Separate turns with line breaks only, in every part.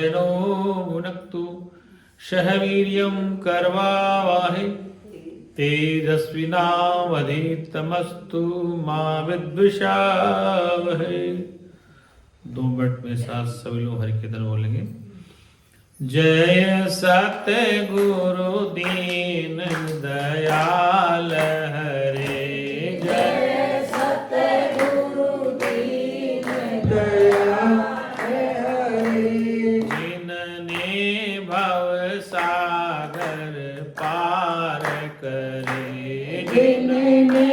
No भुनक्तु सह वीर्यं करवावहै तेजस्विनावधीतमस्तु मा विद्विषावहै। 2 मिनट में साथ सभी लोग हरि कीर्तन बोलेंगे। जय सत्य गुरु दीन दयाल हरे, जय सत्य गुरु दीन दयाल हरे, जिनने भव सागर पार करे, जिनने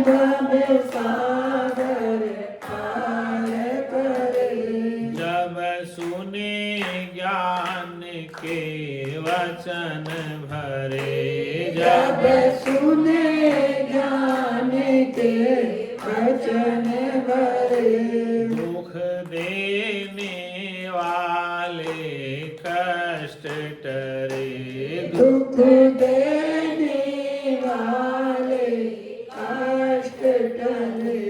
भव सागर पार करे, जब सुने ज्ञान के वचन भरे, जब सुने ज्ञान के वचन भरे, दुख देने वाले कष्ट टरे, दुख देने वाले कष्ट टरे।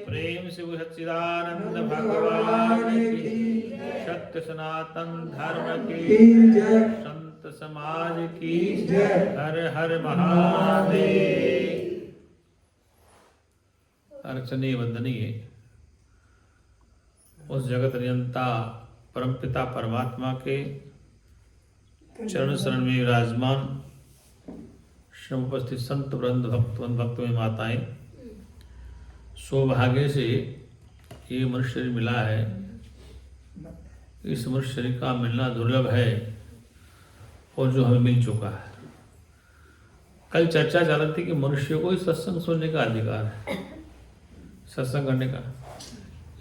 प्रेम से सच्चिदानंद भगवान की, सत्य सनातन धर्म की जय, संत समाज की जय, हर हर महादेव। अर्चनीय वंदनीय उस जगत नियंता परमपिता परमात्मा के चरण शरण में विराजमान श्रम उपस्थित संत वृंद भक्त में माताएं, सौभाग्य से ये मनुष्य शरीर मिला है। इस मनुष्य शरीर का मिलना दुर्लभ है और जो हमें मिल चुका है। कल चर्चा चल रही थी कि मनुष्य को इस सत्संग सुनने का अधिकार है, सत्संग करने का,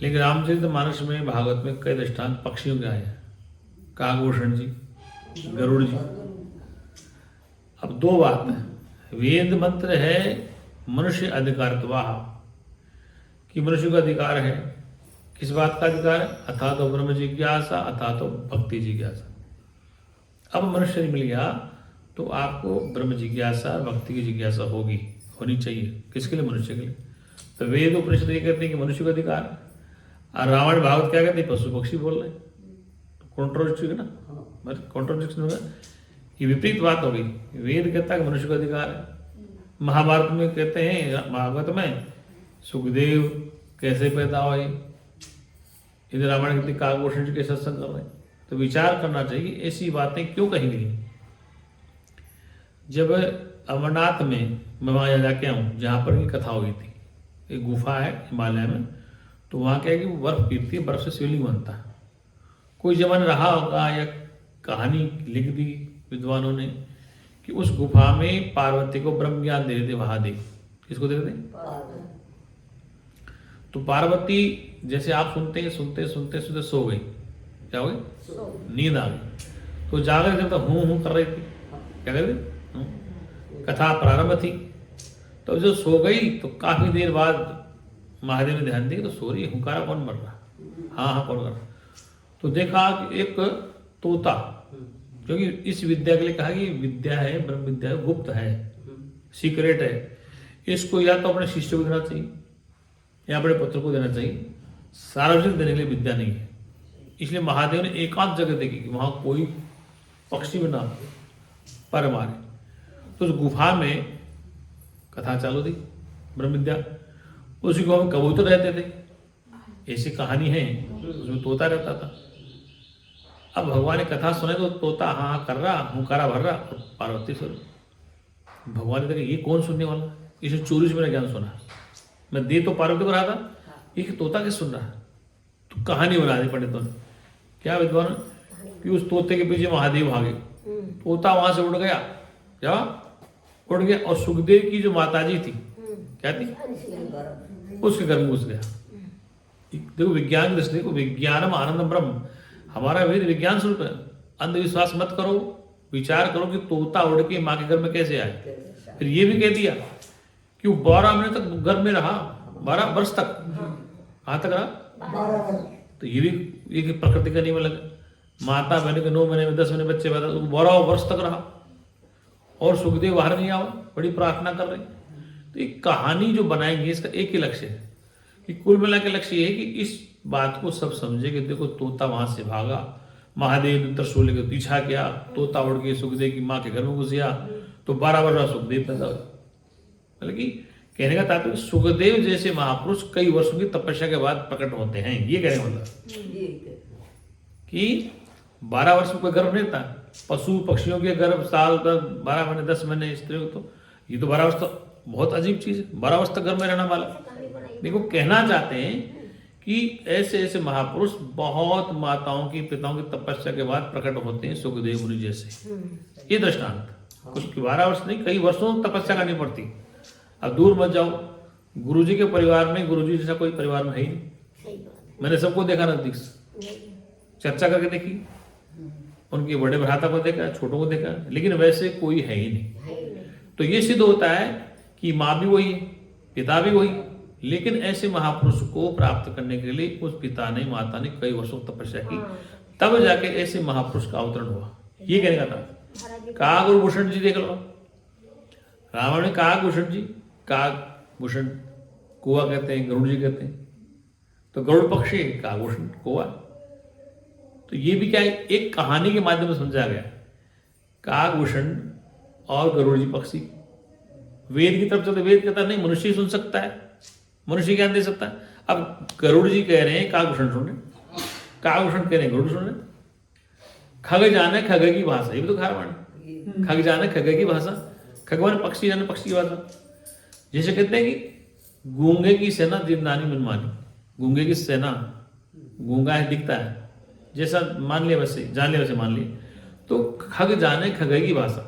लेकिन रामचरितमानस में भागवत में कई दृष्टांत पक्षियों के आए हैं, काकभूषण जी, गरुड़ जी। अब 2 बात है। वेद मंत्र है मनुष्य अधिकारत्वा, कि मनुष्य का अधिकार है। किस बात का अधिकार है? अथा तो ब्रह्म जिज्ञासा, अथा तो भक्ति जिज्ञासा। अब मनुष्य मिल गया तो आपको ब्रह्म जिज्ञासा, भक्ति की जिज्ञासा होनी चाहिए। किसके लिए? मनुष्य के लिए। तो वेद उपनिषद ये कहते हैं कि मनुष्य का अधिकार है, और रावण भागवत क्या कहते हैं? पशु पक्षी बोल रहे हैं। कॉन्ट्रोवर्सी है ना, कॉन्ट्रोवर्सी होगा, ये विपरीत बात हो गई। वेद कहता है कि मनुष्य का अधिकार है। महाभारत में कहते हैं, भागवत में, सुखदेव कैसे पैदा हुए, इधर रामायण कहते काकभूषण के सत्संग कर रहे हैं। तो विचार करना चाहिए ऐसी बातें क्यों कही गई। जब अमरनाथ में मैं वहाँ जाके आऊँ जहाँ पर की कथा हुई थी, एक गुफा है हिमालय में, तो वहाँ क्या है कि बर्फ गिरती है, बर्फ से शिवलिंग बनता है। कोई जमाना रहा होगा या कहानी लिख दी विद्वानों ने कि उस गुफा में पार्वती को ब्रह्म ज्ञान दे देते महादेव। किसको दे देते? तो पार्वती जैसे आप सुनते सो गई। क्या हो गई? नींद आ गई। तो जाकर जब तक हूँ कर रही थी, क्या कर रही? कथा प्रारंभ थी। तो जब सो गई तो काफी देर बाद महादेव ने ध्यान दिया तो सो रही, हुंकारा कौन मर रहा? हाँ कौन कर रहा? तो देखा कि एक तोता, क्योंकि इस विद्या के लिए कहा कि विद्या है, ब्रह्म विद्या है, गुप्त है, सीक्रेट है, इसको या तो अपने शिष्य को देना चाहिए या अपने पुत्र को देना चाहिए। सार्वजनिक देने के लिए विद्या नहीं है। इसलिए महादेव ने एकांत जगह देखी कि वहां कोई पक्षी भी ना पर मारे। तो उस गुफा में कथा चालू थी ब्रह्म विद्या। उसी गुफा में कबूतर रहते थे, ऐसी कहानी है, उसमें तोता रहता था। अब भगवान ने कथा सुने तो तोता हाँ कर रहा, हुंकारा भर रहा, और पार्वती सुन। भगवान ने देखा ये कौन सुनने वाला, इसने चोरी से मेरा ज्ञान सुना। मैं दे तो पार्वती को रहा था, ये तोता किस सुन रहा है? तो कहानी बना दी पंडितों ने। क्या विद्वान? कि उस तोते के पीछे महादेव भागे, तोता वहां से उड़ गया, क्या उड़ गया, और सुखदेव की जो माताजी थी, क्या थी, उसके घर में घुस गया। देखो विज्ञान की दृष्टि, देखो विज्ञानम आनंदम ब्रह्म, हमारा वेद विज्ञान स्वरूप है। अंधविश्वास मत करो, विचार करो कि तोता उड़ के माँ के घर में कैसे आए। फिर ये भी कह दिया कि वो 12 महीने तक घर में रहा, 12 वर्ष तक। कहाँ तक रहा? तो ये भी एक प्रकृति का नियम लगा। माता बहन के 9 महीने में 10 महीने बच्चे पैदा, 12 वर्ष तक रहा, और सुखदेव बाहर नहीं आवा, बड़ी प्रार्थना कर रहे। तो एक कहानी जो बनाएंगे इसका एक ही लक्ष्य है कि कुल मिला के लक्ष्य ये है कि इस बात को सब समझे कि देखो तोता वहां से भागा, महादेव त्रिशूल लेकर पीछा किया, तोता उड़ के सुखदेव की माँ के घर में घुस गया, तो 12 वर्ष सुखदेव पैदा हुआ। मतलब कि कहने का तात्पर्य सुखदेव जैसे महापुरुष कई वर्षों की तपस्या के बाद प्रकट होते हैं। ये कहने का मतलब कि 12 वर्ष में कोई गर्भ नहीं था। पशु पक्षियों के गर्भ साल तक 12 महीने 10 महीने स्त्रियों, तो ये तो 12 वर्ष तो बहुत अजीब चीज है, 12 वर्ष तक गर्भ में रहना वाला। देखो कहना चाहते हैं कि ऐसे ऐसे महापुरुष बहुत माताओं की पिताओं की तपस्या के बाद प्रकट होते हैं, सुखदेव मुनि जैसे। ये दृष्टांत कुछ 12 वर्ष नहीं, कई वर्षों तपस्या करनी पड़ती। अब दूर मत जाओ, गुरुजी के परिवार में गुरुजी जैसा कोई परिवार में है ही नहीं। मैंने सबको देखा नजदीक से, चर्चा करके देखी, उनके बड़े भ्राता को देखा, छोटों को देखा, लेकिन वैसे कोई है ही नहीं। तो ये सिद्ध होता है कि माँ भी वही है, पिता भी वही, लेकिन ऐसे महापुरुष को प्राप्त करने के लिए उस पिता ने माता ने कई वर्षों तपस्या की, तब जाके ऐसे महापुरुष का अवतरण हुआ। ये कहने का था। काग और भूषण जी देख लो, रावण ने काग भूषण जी, काग भूषण कुआ कहते हैं, गरुड़ जी कहते हैं, तो गरुड़ पक्षी, काग भूषण कुआ। तो ये भी क्या है, एक कहानी के माध्यम से समझा गया। काग भूषण और गरुड़ जी पक्षी। वेद की तरफ चलते, वेद कहता नहीं मनुष्य ही सुन सकता है, मनुष्य ज्ञान दे सकता है। अब गरुड़ जी कह रहे हैं कागभूषण सुन रहे, कागभूषण कह रहे हैं गरुड़ सुन रहे। खग जाने खग की भाषा, ये भी तो खारवाणी। खग जाने खग की भाषा, खगवान पक्षी जाने पक्षी की भाषा। जैसे कहते हैं कि गूंगे की सेना जिंदानी मनमानी। गूंगे की सेना, गूंगा है दिखता है, जैसा मान लिया वैसे, जान लिया वैसे मान लिया। तो खग जाने खग की भाषा,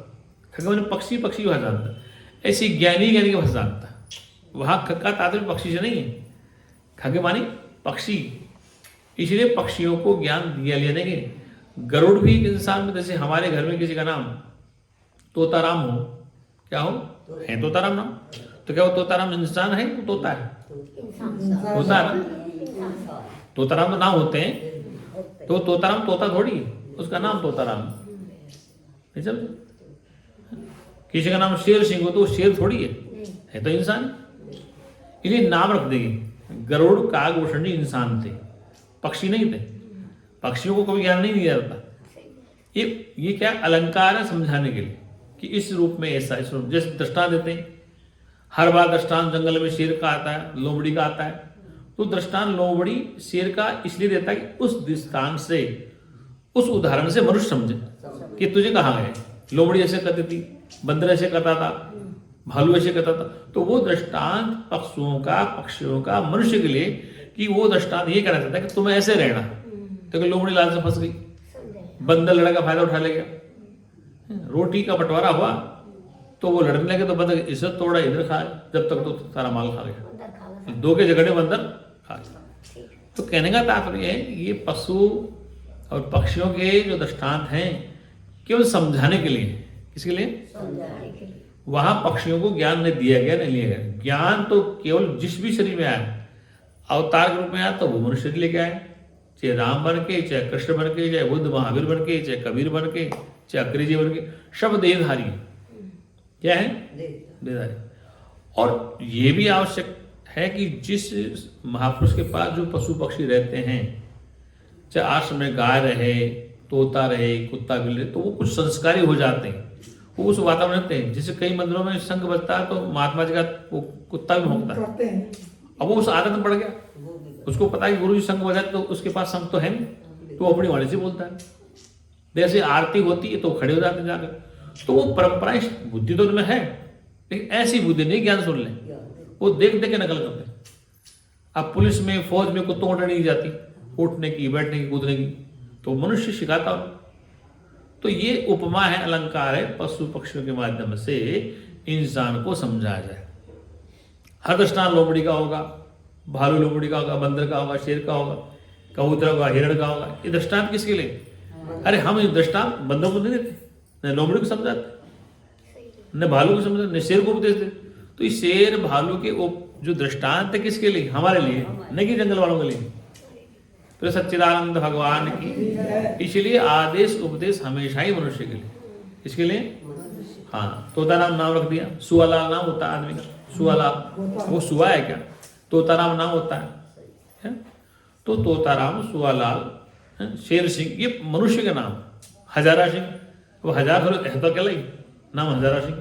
खग माने पक्षी, पक्षी की भाषा जानता है। ऐसी ज्ञानी ज्ञानी की भाषा जानता है। वहां खग का तात्पर्य पक्षी से नहीं है, खग मानी पक्षी, इसलिए पक्षियों को ज्ञान दिया लिया नहीं। गरुड़ भी इंसान में, जैसे हमारे घर में किसी का नाम तोताराम हो, क्या हो है तोताराम नाम, तो क्या वो तोताराम इंसान है? तो तोता है, होता है ना। तोताराम तो नाम होते हैं, तो तोताराम तोता थोड़ी है, उसका नाम तोताराम है। समझे? किसी का नाम शेर सिंह हो तो शेर थोड़ी है तो इंसान। इसलिए नाम रख देंगे। गरुड़ काग भूषण जी इंसान थे, पक्षी नहीं थे। पक्षियों को कभी ज्ञान नहीं दिया जाता। ये क्या अलंकार है समझाने के लिए कि इस रूप में ऐसा, इस रूप जैसे दृष्टांत देते हैं। हर बार दृष्टांत जंगल में शेर का आता है, लोमड़ी का आता है, तो दृष्टांत लोमड़ी शेर का इसलिए देता है कि उस दृष्टांत से, उस उदाहरण से मनुष्य समझे कि तुझे कहाँ गए। लोमड़ी ऐसे कहती थी, बंदर ऐसे कहता था, भालू ऐसे कहता था। तो वो दृष्टांत पक्षियों का मनुष्य के लिए, कि वो दृष्टांत ये कहना चाहता है कि तुम्हें ऐसे रहना। तो लोमड़ी लाल से फंस गई, बंदर लड़ा का फायदा उठा ले गया। रोटी का बंटवारा हुआ तो वो लड़ने लगे, तो बंदर इसे तोड़ा इधर खाए, जब तक तो सारा माल खा गया। दो के झगड़े बंदर खा गया। तो कहने का तात्पर्य है ये पशु और पक्षियों के जो दृष्टांत हैं केवल समझाने के लिए। किसके लिए? वहां पक्षियों को ज्ञान नहीं दिया गया, नहीं लिया गया। ज्ञान तो केवल जिस भी शरीर में आया, अवतार के रूप में आया, तो वो मनुष्य लेके आया, चाहे राम बन के, चाहे कृष्ण बन के, चाहे बुद्ध महावीर बन के, चाहे कबीर बन के, चाहे अक्री बन के, सब देहधारी। क्या है? देहधारी। और ये भी आवश्यक है कि जिस महापुरुष के पास जो पशु पक्षी रहते हैं, चाहे आश्रम में गाय रहे, तोता रहे, कुत्ता बिल्ली, तो वो कुछ संस्कारी हो जाते हैं, वो उस वातावरण रहते हैं। जैसे कई मंदिरों में शंख बजता है तो महात्मा जी का वो कुत्ता भी भौंकता है। अब वो उस आदत में पड़ गया, उसको पता है कि गुरु जी शंख बजाते तो उसके पास शंख तो है नहीं, तो अपनी वाणी से बोलता है। जैसे आरती होती है तो खड़े हो जाते हैं जाकर। तो वो परंपराएं, बुद्धि तो उनमें है, लेकिन ऐसी बुद्धि नहीं ज्ञान सुन ले, वो देख देख के नकल करते हैं। अब पुलिस में, फौज में कुत्तों को ट्रेनिंग दी जाती, उठने की, बैठने की, कूदने की, तो मनुष्य सिखाता हो। तो ये उपमा है, अलंकार है, पशु पक्षियों के माध्यम से इंसान को समझाया जाए। हर दृष्टांत लोमड़ी का होगा, भालू लोमड़ी का होगा, बंदर का होगा, शेर का होगा, कबूतर होगा, हिरण का होगा। ये दृष्टांत किसके लिए? अरे हम ये दृष्टांत बंदरों को नहीं देते, न लोमड़ी को समझाते, न भालू को समझाते, न शेर को भी देते। तो इस शेर भालू के जो दृष्टांत है किसके लिए? हमारे लिए, न कि जंगल वालों के लिए। तो सच्चिदानंद भगवान की, इसलिए आदेश उपदेश हमेशा ही मनुष्य के लिए। इसके लिए हाँ, तोताराम नाम रख दिया। सुअलाल नाम होता है आदमी का, सुअलाल। वो सुआ है क्या? तोताराम नाम होता है। तो तोताराम, सुअलाल, शेर सिंह, ये मनुष्य का नाम। हजारा सिंह, वो हजार है तो क्या लगी नाम हजारा सिंह।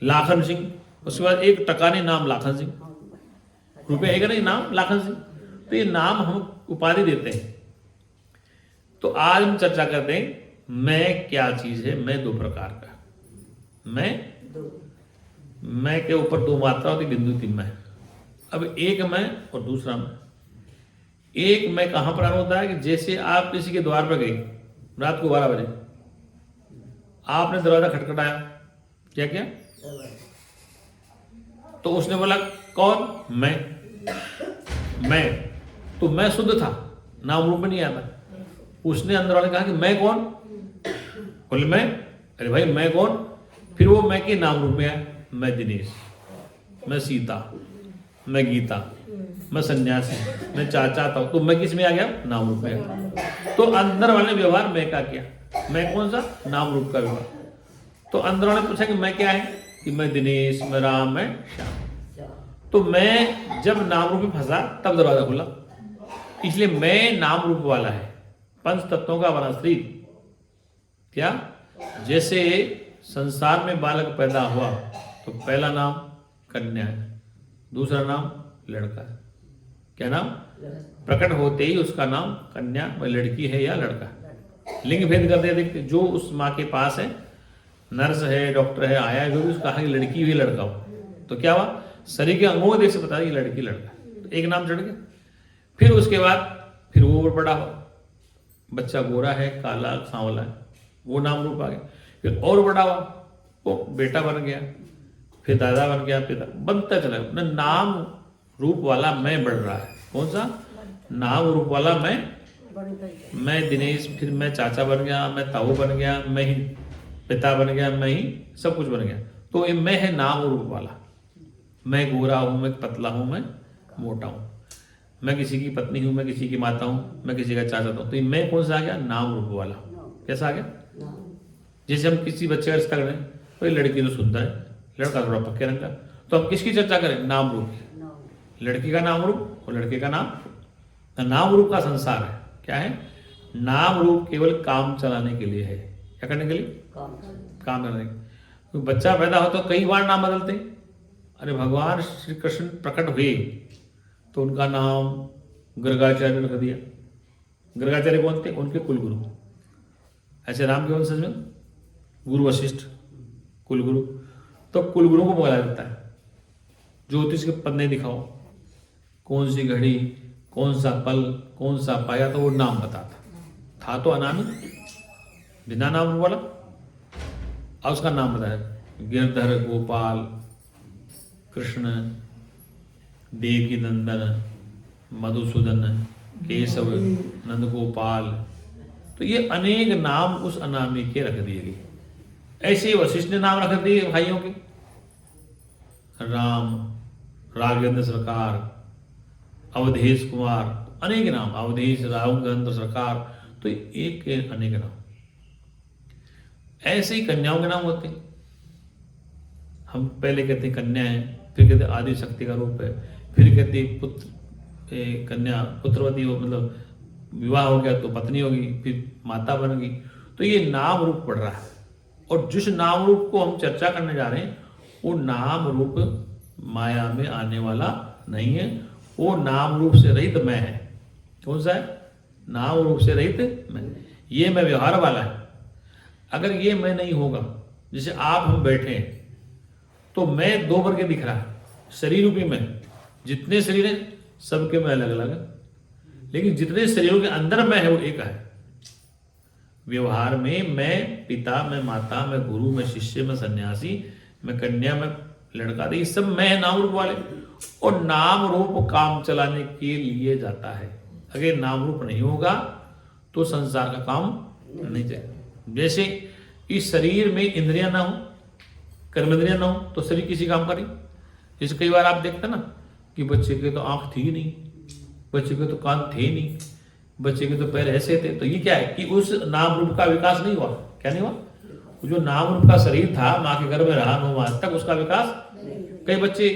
लाखन सिंह, उसके बाद एक टकाने नाम लाखन सिंह, रुपये है नहीं नाम लाखन सिंह। तो ये नाम हम उपाधि देते हैं। तो आज हम चर्चा करते हैं मैं क्या चीज है। मैं दो प्रकार का, मैं के ऊपर दो मात्रा होती, बिंदु तीन मैं। अब एक मैं और दूसरा मैं। एक मैं कहां पर होता है कि जैसे आप किसी के द्वार पर गए रात को 12 बजे, आपने दरवाजा खटखटाया, क्या क्या, तो उसने बोला कौन, मैं तो मैं शुद्ध था, नाम रूप में नहीं आता। उसने अंदर वाले कहा कि मैं कौन, बोले मैं, अरे भाई मैं कौन, फिर वो मैं के नाम रूप में आया। मैं दिनेश, मैं सीता, मैं गीता, मैं सन्यासी, मैं चाचा था। तो मैं किस में आ गया, नाम रूप में आ गया। तो अंदर वाले व्यवहार मैं का किया, मैं कौन सा, नाम रूप का व्यवहार। तो अंदर वाले पूछा कि मैं क्या है, कि मैं दिनेश, मैं राम, मैं श्याम। तो मैं जब नाम रूप में फंसा तब दरवाजा खुला। इसलिए मैं नाम रूप वाला है, पंच तत्वों का बना शरीर। क्या, जैसे संसार में बालक पैदा हुआ तो पहला नाम कन्या है, दूसरा नाम लड़का है। क्या नाम, प्रकट होते ही उसका नाम कन्या व लड़की है या लड़का। लिंग भेद करते देखते, जो उस माँ के पास है, नर्स है, डॉक्टर है, आया है, जो भी उसका है लड़की हुई लड़का हो, तो क्या हुआ, शरीर के अंगों को देख से पता है लड़की लड़का। तो एक नाम चढ़ गया। फिर उसके बाद फिर वो बड़ा हो, बच्चा गोरा है, काला, सांवला है, वो नाम रूप आ गया। फिर और बड़ा हुआ, वो बेटा बन गया, फिर दादा बन गया, पिता बनता चला। नाम रूप वाला मैं बढ़ रहा है। कौन सा, नाम रूप वाला मैं दिनेश, फिर मैं चाचा बन गया, मैं ताऊ बन गया, मैं ही पिता बन गया, मैं ही सब कुछ बन गया। तो ये मैं है नाम रूप वाला। मैं गोरा हूं, मैं पतला हूं, मैं मोटा हूं, मैं किसी की पत्नी हूं, मैं किसी की माता हूं, मैं किसी का चाचा हूं। तो ये मैं कौन सा आ गया, नाम रूप वाला। कैसा आ गया, जैसे हम किसी बच्चे का रिश्ता करें तो ये लड़की तो सुंदर है, लड़का थोड़ा पक्के रंग का, तो हम किसकी चर्चा करें, नाम रूप की। लड़की का नाम रूप और लड़के का नाम रूप का संसार है। क्या है, नाम रूप केवल काम चलाने के लिए है। क्या करने के लिए, काम करने के लिए। तो बच्चा पैदा हो तो कई बार नाम बदलते। अरे भगवान श्री कृष्ण प्रकट हुए तो उनका नाम गर्गाचार्य रख दिया। गर्गाचार्य कौन थे, उनके कुलगुरु। ऐसे राम के वंशज में गुरु वशिष्ठ, कुलगुरु। तो कुलगुरु को बोला जाता है। ज्योतिष के पन्ने दिखाओ, कौन सी घड़ी, कौन सा पल, कौन सा पाया, तो वो नाम बताता था। तो अनामी बिना नाम वाला, और उसका नाम बताया, गिरधर, गोपाल, कृष्ण, देवकी नंदन, मधुसूदन, केशव, नंद गोपाल। तो ये अनेक नाम उस अनामी के रख दिए गए। ऐसे वशिष्ठ ने नाम रख दिए भाइयों के, राम, राघवेंद्र सरकार, अवधेश कुमार, अनेक नाम, अवधेश, राघवेंद्र सरकार। तो एक के अनेक नाम। ऐसे ही कन्याओं के नाम होते हैं। हम पहले कहते हैं कन्या है, फिर कहते आदि शक्ति का रूप है, फिर कहते पुत्र, कन्या पुत्रवती हो, मतलब विवाह हो गया तो पत्नी होगी, फिर माता बन गई। तो ये नाम रूप पड़ रहा है। और जिस नाम रूप को हम चर्चा करने जा रहे हैं वो नाम रूप माया में आने वाला नहीं है, वो नाम रूप से रहित मैं है। कौन सा है, नाम रूप से रहित मैं। ये मैं व्यवहार वाला है। अगर ये मैं नहीं होगा, जैसे आप हम बैठे हैं तो मैं दो वर्ग दिख रहा है, शरीर रूपी में। जितने शरीर हैं सबके में अलग अलग है, लेकिन जितने शरीरों के अंदर मैं है वो एक है। व्यवहार में मैं पिता, मैं माता, मैं गुरु, मैं शिष्य, मैं सन्यासी, मैं कन्या, मैं लड़का, ये सब मैं है नाम रूप वाले। और नाम रूप काम चलाने के लिए जाता है। अगर नाम रूप नहीं होगा तो संसार का काम नहीं चलेगा। जैसे इस शरीर में इंद्रियां ना हो, कर्मेंद्रियां ना हो, तो शरीर किसी काम करे। जैसे कई बार आप देखते ना कि बच्चे के तो आंख थी नहीं, बच्चे के तो कान थे नहीं, बच्चे के तो पैर ऐसे थे। तो ये क्या है कि उस नाम रूप का विकास नहीं हुआ। क्या नहीं हुआ, जो नाम रूप का शरीर था माँ के गर्भ में रहा 9 मास तक, उसका विकास। कई बच्चे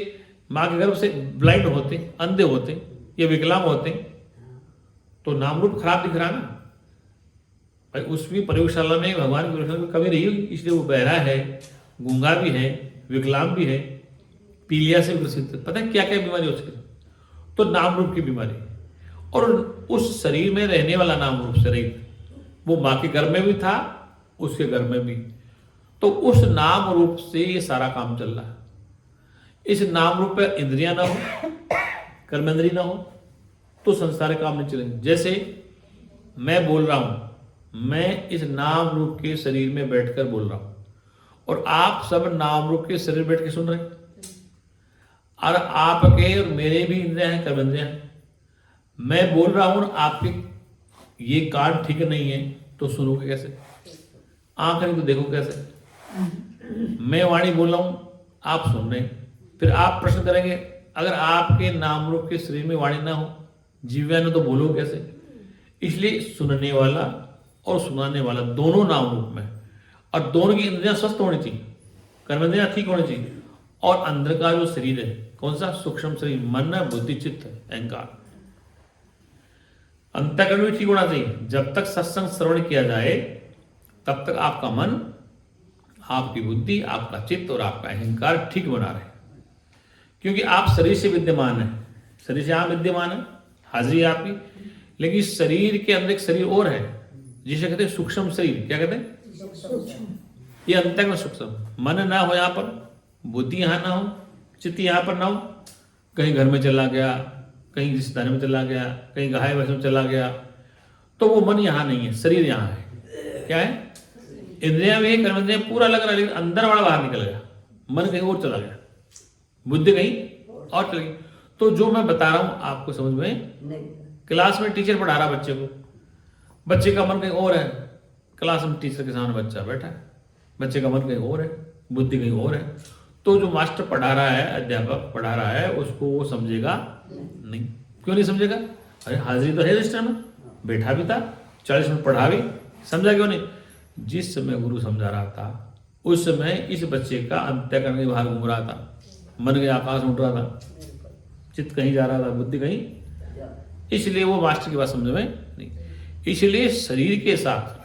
माँ के गर्भ से ब्लाइंड होते, अंधे होते या विकलांग होते, तो नाम रूप खराब दिख रहा ना भाई। उसकी प्रयोगशाला में, भगवान की प्रयोगशाला में कमी रही होगी, इसलिए वो बहरा है, गूंगा भी है, विकलांग भी है, पीलिया से ग्रसित, पता है क्या क्या बीमारी हो सकती। तो नाम रूप की बीमारी, और उस शरीर में रहने वाला नाम रूप से रहित, वो माँ के गर्भ में भी था, उसके गर्भ में भी, तो उस नाम रूप से ये सारा काम चल रहा है। इस नाम रूप पे इंद्रियां ना हो, कर्मेंद्रिय ना हो, तो संसार काम नहीं चलेंगे। जैसे मैं बोल रहा हूं, मैं इस नाम रूप के शरीर में बैठकर बोल रहा हूं, और आप सब नाम रूप के शरीर बैठ के सुन रहे हैं, और आपके और मेरे भी इंद्रियां हैं, कर्मेंद्रियां हैं। मैं बोल रहा हूं, आपके ये कान ठीक नहीं है, तो सुनोगे कैसे? आंख नहीं तो देखो कैसे? मैं वाणी बोल रहा हूं, आप सुन रहे हैं, फिर आप प्रश्न करेंगे, अगर आपके नाम रूप के शरीर में वाणी ना हो, जीव्या न, तो बोलो कैसे? इसलिए सुनने वाला और सुनाने वाला दोनों नाम रूप में, और दोनों की इंद्रियां स्वस्थ होनी चाहिए, कर्मेंद्रियां ठीक होनी चाहिए, और अंदर का जो शरीर है, कौन सा? सूक्ष्म शरीर, मन, बुद्धि, चित्त, अहंकार, अंतःकरण भी ठीक होना चाहिए। जब तक सत्संग श्रवण किया जाए, तब तक आपका मन, आपकी बुद्धि, आपका चित्त और आपका अहंकार ठीक बना रहे, क्योंकि आप शरीर से विद्यमान है, शरीर से आप विद्यमान है, हाजिरी है आपकी, लेकिन शरीर के अंदर एक शरीर और है, जिसे कहते हैं सूक्ष्म शरीर। क्या कहते हैं? ये अंतःकरण सूक्ष्म। मन ना हो यहाँ पर, बुद्धि यहाँ ना हो, चित्त यहाँ पर ना हो, कहीं घर में चला गया, कहीं रिश्तेदारी में चला गया, कहीं गाय भैंस में चला गया, तो वो मन यहाँ नहीं है, शरीर यहाँ है। क्या है? इंद्रियां भी, कर्मेंद्रियां पूरा लग रहा है, लेकिन अंदर वाला बाहर निकल गया, मन कहीं और चला गया, बुद्धि कहीं और चली गई। तो जो मैं बता रहा हूं आपको समझ में नहीं। क्लास में टीचर पढ़ा रहा बच्चे को, बच्चे का मन कहीं और है, क्लास में टीचर के सामने बच्चा बैठा है, बच्चे का मन कहीं और है, बुद्धि कहीं और है। तो जो मास्टर पढ़ा रहा है, अध्यापक पढ़ा रहा है, उसको वो समझेगा नहीं। क्यों नहीं समझेगा? अरे हाजिरी तो है रजिस्टर में, बैठा भी था, 40 मिनट पढ़ा भी, समझा क्यों नहीं? जिस समय गुरु समझा रहा था, उस समय इस बच्चे का अंतःकरण के बाहर घूम रहा था, मन के आकाश उठ रहा था, चित्त कहीं जा रहा था, बुद्धि कहीं, इसलिए वो मास्टर की बात समझ में नहीं। इसलिए शरीर के साथ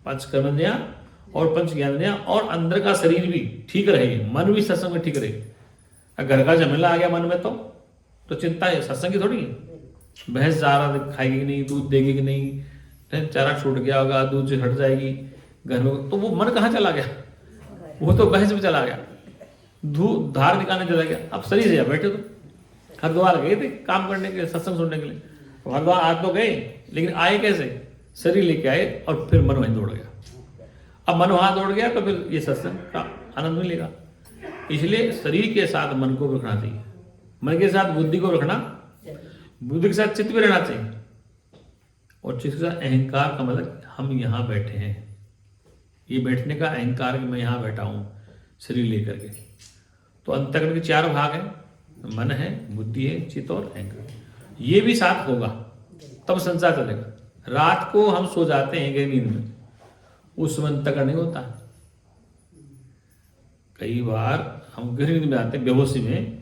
पंच कर्मेंद्रियां और पंच ज्ञानेंद्रियां और अंदर का शरीर भी ठीक रहे, मन भी सत्संग में ठीक रहे। घर का झमेला आ गया मन में, तो चिंता है, सत्संग की थोड़ी है। भैंस चारा खाएगी कि नहीं, दूध देगी कि नहीं, चारा छूट गया होगा, दूध से हट जाएगी घर में, तो वो मन कहाँ चला गया? वो तो भैंस में चला गया, दूध धार निकालने चला गया। अब शरीर से बैठे तो हरिद्वार गए थे काम करने के लिए, सत्संग सुनने के लिए, हरिद्वार आज तो गए, लेकिन आए कैसे? शरीर लेके आए, और फिर मन वहीं दौड़ गया। अब मन वहां दौड़ गया, तो फिर ये सत्संग का आनंद मिलेगा। इसलिए शरीर के साथ मन को रखना चाहिए, मन के साथ बुद्धि को रखना, बुद्धि के साथ चित्त भी रहना चाहिए, और चित्त के साथ अहंकार का मतलब हम यहाँ बैठे हैं, ये बैठने का अहंकार कि मैं यहाँ बैठा हूँ शरीर लेकर के। तो अंतःकरण के 4 भाग हैं, मन है, बुद्धि है, चित्त और अहंकार। ये भी साथ होगा तब संसार चलेगा। रात को हम सो जाते हैं गहरी नींद में, उस समय अंतःकरण नहीं होता। कई बार हम गहरी नींद में आते हैं, बेहोशी में,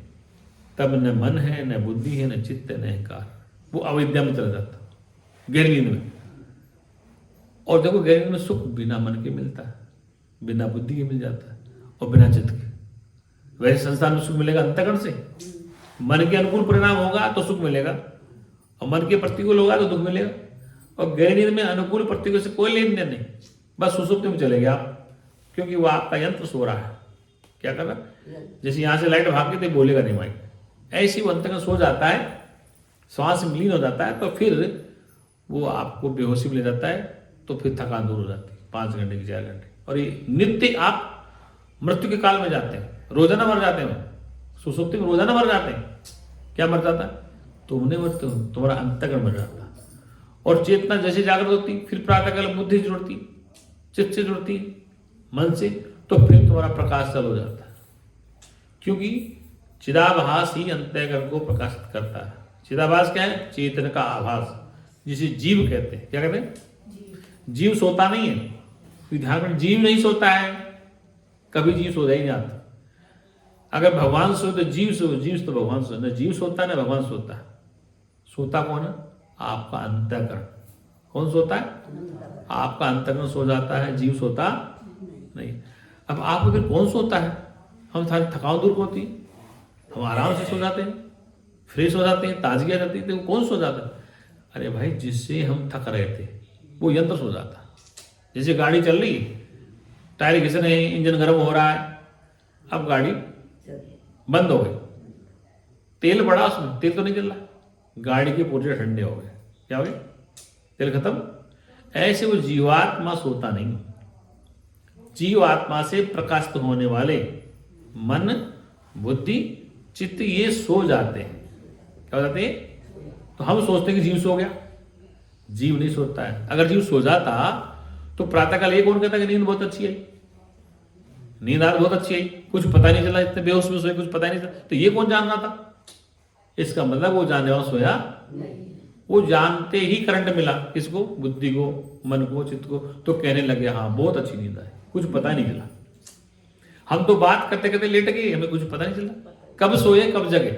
तब न मन है, न बुद्धि है, न चित्त है, न अहंकार, वो अविद्या में चला जाता गहरी नींद में। और देखो गहरी नींद में सुख बिना मन के मिलता है, बिना बुद्धि के मिल जाता है, और बिना चित्त के। वैसे संसार में सुख मिलेगा अंतःकरण से, मन के अनुकूल परिणाम होगा तो सुख मिलेगा, और मन के प्रतिकूल होगा तो दुख मिलेगा। और गहरी नींद में अनुकूल प्रतिकूल से कोई लेन देन नहीं, बस सुसुप्ति में चले गए आप, क्योंकि वो आपका यंत्र सो रहा है। क्या कर रहा है? जैसे यहां से लाइट भाग के तो बोलेगा नहीं माइक, ऐसी वो अंतःकरण सो जाता है, श्वास में लीन हो जाता है, तो फिर वो आपको बेहोशी में ले जाता है, तो फिर थकान दूर हो जाती है 5 घंटे की 4 घंटे। और ये नित्य आप मृत्यु के काल में जाते हैं, रोजाना मर जाते हैं, सुसुप्ति में रोजाना मर जाते हैं। क्या मर जाता है? तुमने मरते हो, तुम्हारा अंतःकरण मर जाता है। और चेतना जैसे जागृत होती, फिर प्रातःकाल बुद्धि से जुड़ती, चित्त से जुड़ती, मन से, तो फिर तुम्हारा प्रकाश चालू हो जाता है, क्योंकि चिदाभास ही अंतःकरण को प्रकाशित करता है। चिदाभास क्या है? चेतन का आभास, जिसे जीव कहते हैं। क्या कहते हैं? जीव सोता नहीं है, ध्यान में, जीव नहीं सोता है, कभी जीव सो ही नहीं आता। अगर भगवान सो तो जीव सो, जीव तो भगवान सो, न जीव सोता न भगवान सोता। सोता कौन है? आपका अंतःकरण। कौन सोता है? आपका अंतःकरण सो जाता है, जीव सोता नहीं। अब आपको फिर कौन सोता है? हम सारी थकान दूर होती, हम आराम से सो जाते हैं, फ्रेश हो जाते हैं, ताजगी आ जाती है। तो कौन सो जाता है? अरे भाई, जिससे हम थक रहे थे वो यंत्र सो जाता। जैसे गाड़ी चल रही, टायर घिस रहे हैं, इंजन गर्म हो रहा है, अब गाड़ी बंद हो गई, तेल बढ़ा उसमें, तेल तो नहीं चल रहा, गाड़ी के पुर्जे ठंडे हो गए, क्या हो गए? तेल खत्म। ऐसे वो जीवात्मा सोता नहीं। जीवात्मा से प्रकाशित होने वाले मन, बुद्धि, चित्त ये सो जाते हैं। क्या हो जाते हैं? तो हम सोचते हैं कि जीव सो गया, जीव नहीं सोता है। अगर जीव सो जाता तो प्रातःकाल ये कौन कहता कि नींद बहुत अच्छी है, नींद आज बहुत अच्छी है, कुछ पता नहीं चला, इतने बेहोश में सोए, कुछ पता नहीं चला, तो ये कौन जान रहा था? इसका मतलब वो जानने वाला सोया नहीं। वो जानते ही करंट मिला, किसको? बुद्धि को, मन को, चित्त को, तो कहने लगे हाँ बहुत अच्छी नींद है, कुछ पता नहीं चला। हम तो बात करते करते लेट गए, हमें कुछ पता नहीं चला, कब सोए कब जगे,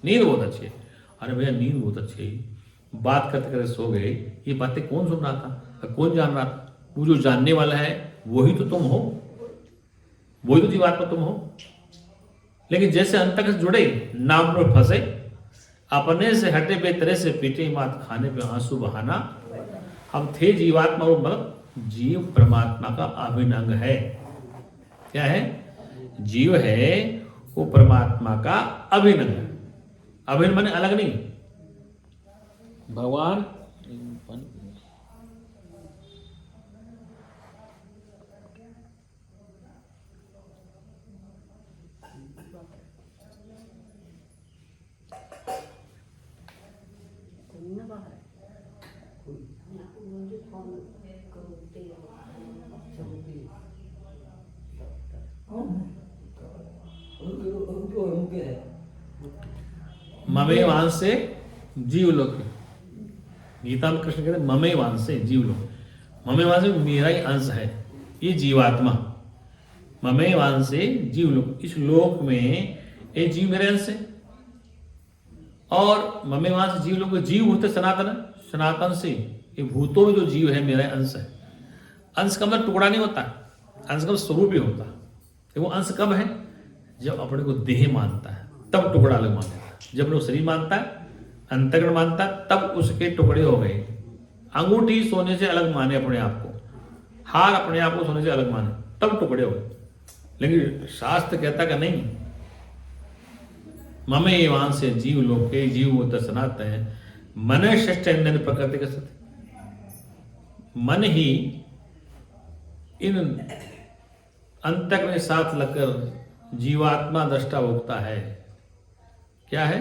नींद बहुत अच्छी है। अरे भैया नींद बहुत अच्छी है, बात करते करते सो गए, ये बातें कौन सुन रहा था, कौन जान रहा था? वो जो जानने वाला है वही तो तुम हो, वही तो जीवात्मा तुम हो। लेकिन जैसे अंतःकरण से जुड़े, नाम में फंसे, अपने से हटे बेतरे से पीटे, मात खाने पे आंसू बहाना। हम थे जीवात्मा, और मतलब जीव परमात्मा का अभिन्न अंग है। क्या है? जीव है वो परमात्मा का अभिन्न अंग। अभिन्न माने अलग नहीं। भगवान ममे वांस से जीव लोग, गीता में कृष्ण कहते हैं ममे वांस से जीव लोग। ममे वांस से मेरा ही अंश है ये जीवात्मा। ममे वांस से जीव लोग, इस लोक में ये जीव मेरे अंश है। और ममे वांस से जीव लोग, जीव होते सनातन, सनातन से ये भूतों में जो जीव है मेरा अंश है। अंश का मतलब टुकड़ा नहीं होता, अंश का स्वरूप ही होता है। वो अंश कब है? जब अपने को देह मानता है तब टुकड़ा अलग मानेगा। जब अपने को शरीर मानता है, अंतःकरण मानता है, तब उसके टुकड़े हो गए। अंगूठी सोने से अलग माने अपने आप को, हार अपने आप को सोने से अलग माने, तब टुकड़े हो गए। लेकिन शास्त्र कहता कि नहीं, ममे वांस से जीव लोके जीव होता सनातन, मन षष्ठ प्रकृति का सत्य। मन ही इन अंतःकरण के साथ लगकर जीवात्मा दृष्टा भोगता है। क्या है?